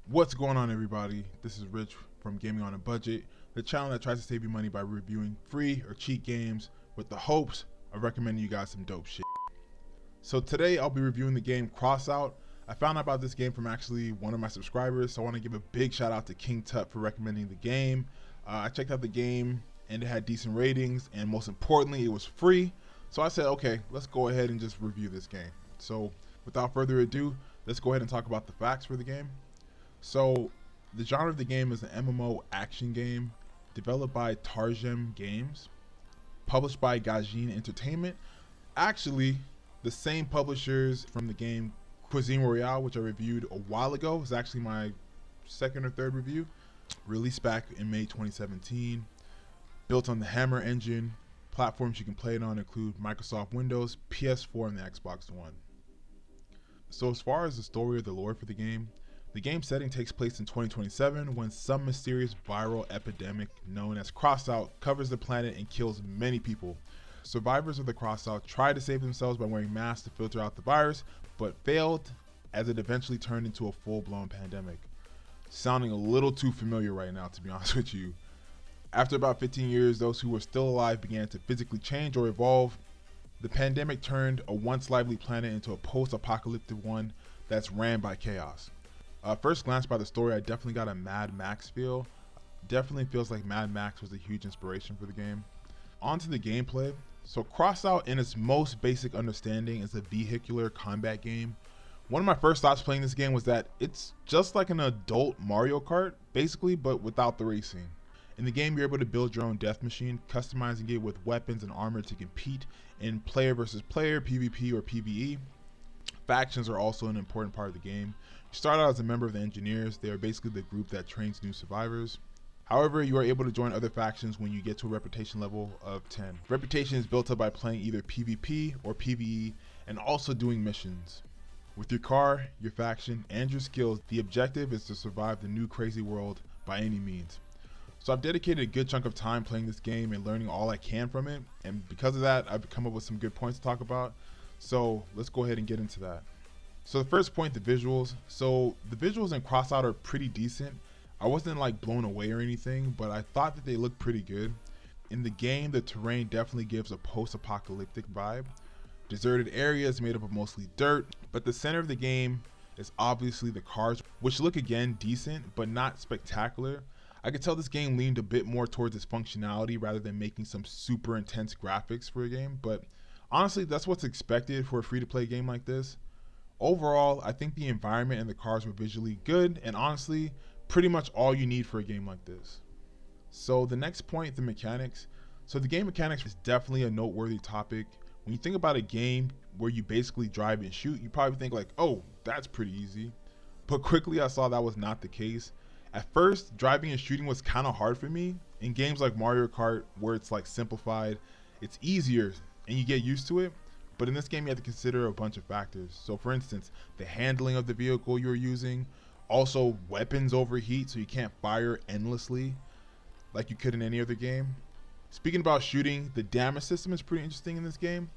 What's going on, everybody? This is Rich from Gaming on a Budget, the channel that tries to save you money by reviewing free or cheap games with the hopes of recommending you guys some dope shit. So today I'll be reviewing the game Crossout. I found out about this game from actually one of my subscribers, so I want to give a big shout out to TIK TOK for recommending the game. I checked out the game and it had decent ratings, and most importantly it was free. So I said, okay, let's go ahead and just review this game. So without further ado, let's go ahead and talk about the facts for the game. So the genre of the game is an MMO action game developed by Targem Games, published by Gaijin Entertainment. Actually, the same publishers from the game Cuisine Royale, which I reviewed a while ago. It's actually my second or third review. Released back in May 2017. Built on the Hammer engine. Platforms you can play it on include Microsoft Windows, PS4, and the Xbox One. So as far as the story or the lore for the game setting takes place in 2027 when some mysterious viral epidemic known as Crossout covers the planet and kills many people. Survivors of the Crossout try to save themselves by wearing masks to filter out the virus, but failed as it eventually turned into a full-blown pandemic. Sounding a little too familiar right now, to be honest with you. After about 15 years, those who were still alive began to physically change or evolve. The pandemic turned a once lively planet into a post-apocalyptic one that's ran by chaos. First glance by the story, I definitely got a Mad Max feel. Definitely feels like Mad Max was a huge inspiration for the game. On to the gameplay. So Crossout, in its most basic understanding, is a vehicular combat game. One of my first thoughts playing this game was that it's just like an adult Mario Kart, basically, but without the racing. In the game, you're able to build your own death machine, customizing it with weapons and armor to compete in player versus player, PvP or PvE. Factions are also an important part of the game. You start out as a member of the Engineers. They are basically the group that trains new survivors. However, you are able to join other factions when you get to a reputation level of 10. Reputation is built up by playing either PvP or PvE and also doing missions. With your car, your faction, and your skills, the objective is to survive the new crazy world by any means. So I've dedicated a good chunk of time playing this game and learning all I can from it, and because of that, I've come up with some good points to talk about. So let's go ahead and get into that. So the first point, the visuals. So the visuals in Crossout are pretty decent. I wasn't like blown away or anything, but I thought that they looked pretty good. In the game, the terrain definitely gives a post-apocalyptic vibe. Deserted areas made up of mostly dirt, but the center of the game is obviously the cars, which look again decent, but not spectacular. I could tell this game leaned a bit more towards its functionality rather than making some super intense graphics for a game, but honestly, that's what's expected for a free-to-play game like this. Overall, I think the environment and the cars were visually good, and honestly, pretty much all you need for a game like this. So the next point, the mechanics. So the game mechanics is definitely a noteworthy topic. When you think about a game where you basically drive and shoot, you probably think like, oh, that's pretty easy. But quickly I saw that was not the case. At first, driving and shooting was kind of hard for me. In games like Mario Kart, where it's like simplified, it's easier and you get used to it. But in this game, you have to consider a bunch of factors. So for instance, the handling of the vehicle you're using, also weapons overheat, so you can't fire endlessly like you could in any other game. Speaking about shooting, the damage system is pretty interesting in this game.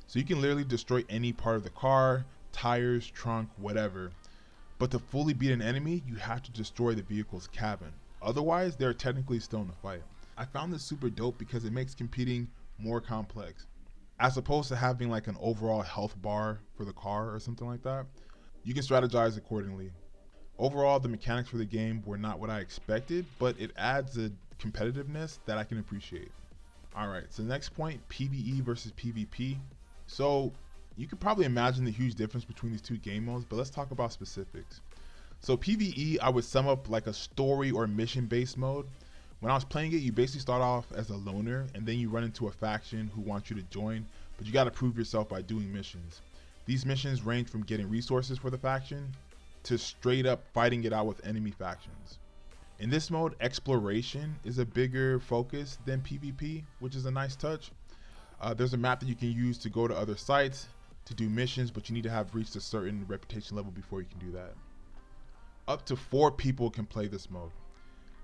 So you can literally destroy any part of the car, tires, trunk, whatever. But to fully beat an enemy, you have to destroy the vehicle's cabin. Otherwise, they're technically still in the fight. I found this super dope because it makes competing more complex. As opposed to having like an overall health bar for the car or something like that, you can strategize accordingly. Overall, the mechanics for the game were not what I expected, but it adds a competitiveness that I can appreciate. Alright, so the next point, PvE versus PvP. So you could probably imagine the huge difference between these two game modes, but let's talk about specifics. So PvE, I would sum up like a story or mission based mode. When I was playing it, you basically start off as a loner and then you run into a faction who wants you to join, but you gotta prove yourself by doing missions. These missions range from getting resources for the faction to straight up fighting it out with enemy factions. In this mode, exploration is a bigger focus than PvP, which is a nice touch. There's a map that you can use to go to other sites to do missions, but you need to have reached a certain reputation level before you can do that. Up to 4 people can play this mode.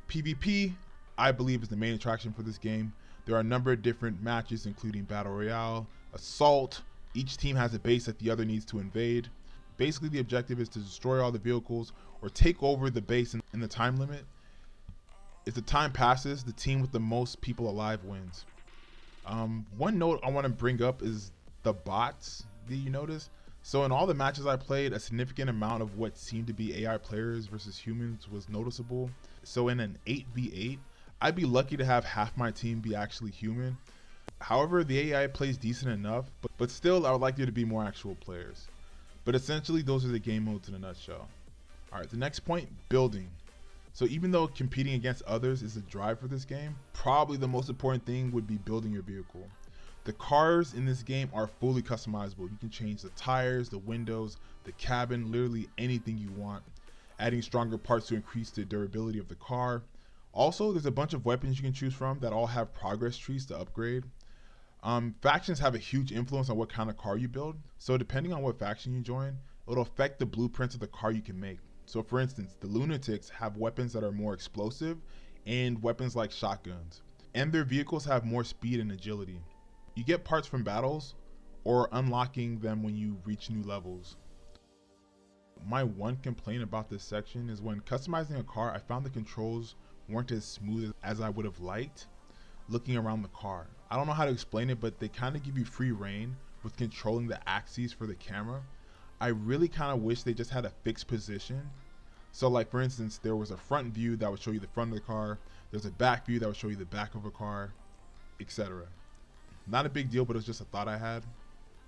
PvP, I believe, is the main attraction for this game. There are a number of different matches, including Battle Royale, Assault. Each team has a base that the other needs to invade. Basically, the objective is to destroy all the vehicles or take over the base in the time limit. If the time passes, the team with the most people alive wins. One note I want to bring up is the bots. Did you notice? So in all the matches I played, a significant amount of what seemed to be AI players versus humans was noticeable. So in an 8v8, I'd be lucky to have half my team be actually human. However, the AI plays decent enough, but still I would like there to be more actual players. But essentially, those are the game modes in a nutshell. Alright, the next point, building. So even though competing against others is the drive for this game, probably the most important thing would be building your vehicle. The cars in this game are fully customizable. You can change the tires, the windows, the cabin, literally anything you want. Adding stronger parts to increase the durability of the car. Also, there's a bunch of weapons you can choose from that all have progress trees to upgrade. Factions have a huge influence on what kind of car you build. So depending on what faction you join, it'll affect the blueprints of the car you can make. So for instance, the lunatics have weapons that are more explosive and weapons like shotguns. And their vehicles have more speed and agility. You get parts from battles or unlocking them when you reach new levels. My one complaint about this section is when customizing a car, I found the controls weren't as smooth as I would have liked looking around the car. I don't know how to explain it, but they kind of give you free reign with controlling the axes for the camera. I really kind of wish they just had a fixed position. So like for instance, there was a front view that would show you the front of the car. There's a back view that would show you the back of a car, etc. Not a big deal, but it's just a thought I had.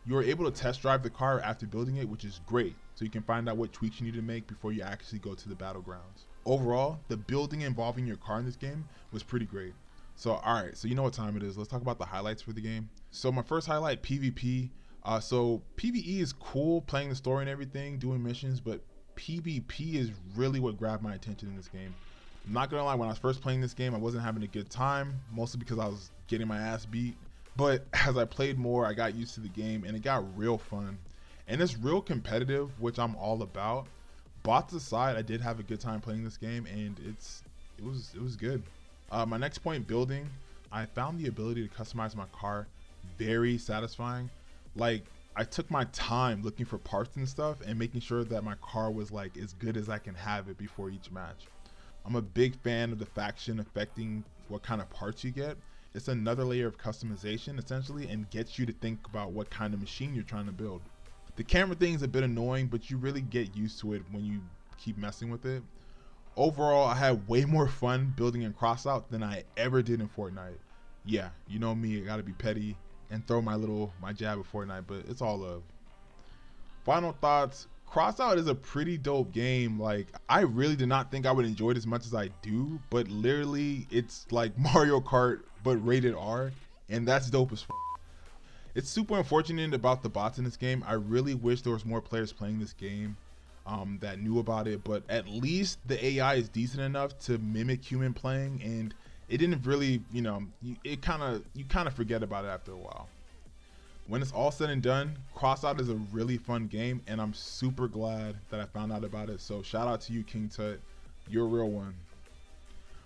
You are able to test drive the car after building it, which is great. So you can find out what tweaks you need to make before you actually go to the battlegrounds. Overall, the building involving your car in this game was pretty great. So alright, so you know what time it is. Let's talk about the highlights for the game. So my first highlight, PvP. So PvE is cool, playing the story and everything, doing missions, but PvP is really what grabbed my attention in this game. I'm not gonna lie, when I was first playing this game, I wasn't having a good time, mostly because I was getting my ass beat. But as I played more, I got used to the game and it got real fun. And it's real competitive, which I'm all about. Bots aside, I did have a good time playing this game and it was good. My next point, building. I found the ability to customize my car very satisfying. Like, I took my time looking for parts and stuff and making sure that my car was like as good as I can have it before each match. I'm a big fan of the faction affecting what kind of parts you get. It's another layer of customization essentially and gets you to think about what kind of machine you're trying to build. The camera thing is a bit annoying, but you really get used to it when you keep messing with it. Overall, I had way more fun building in Crossout than I ever did in Fortnite. Yeah, you know me, I gotta be petty and throw my jab at Fortnite, but it's all love. Final thoughts, Crossout is a pretty dope game. Like, I really did not think I would enjoy it as much as I do, but literally it's like Mario Kart, but rated R, and that's dope as fuck. It's super unfortunate about the bots in this game. I really wish there was more players playing this game that knew about it, but at least the AI is decent enough to mimic human playing, and it didn't really, you kind of forget about it after a while. When it's all said and done, Crossout is a really fun game, and I'm super glad that I found out about it. So shout out to you, King Tut. You're a real one.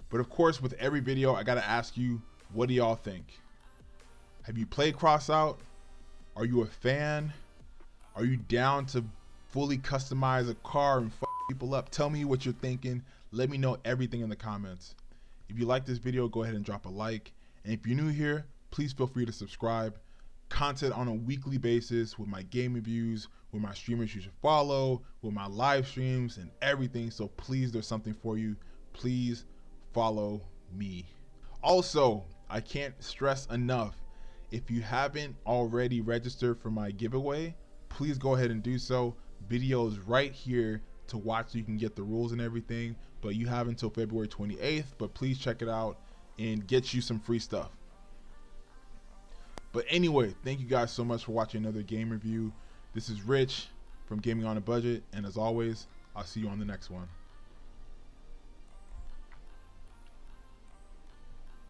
But of course, with every video, I gotta ask you, what do y'all think? Have you played Crossout? Are you a fan? Are you down to fully customize a car and fuck people up? Tell me what you're thinking. Let me know everything in the comments. If you like this video, go ahead and drop a like. And if you're new here, please feel free to subscribe. Content on a weekly basis with my game reviews, with my streamers you should follow, with my live streams and everything. So please, there's something for you. Please follow me. Also, I can't stress enough, if you haven't already registered for my giveaway, please go ahead and do so. Videos right here to watch so you can get the rules and everything, but you have until February 28th, but please check it out and get you some free stuff. But anyway, thank you guys so much for watching another game review. This is Rich from Gaming on a Budget, and as always, I'll see you on the next one.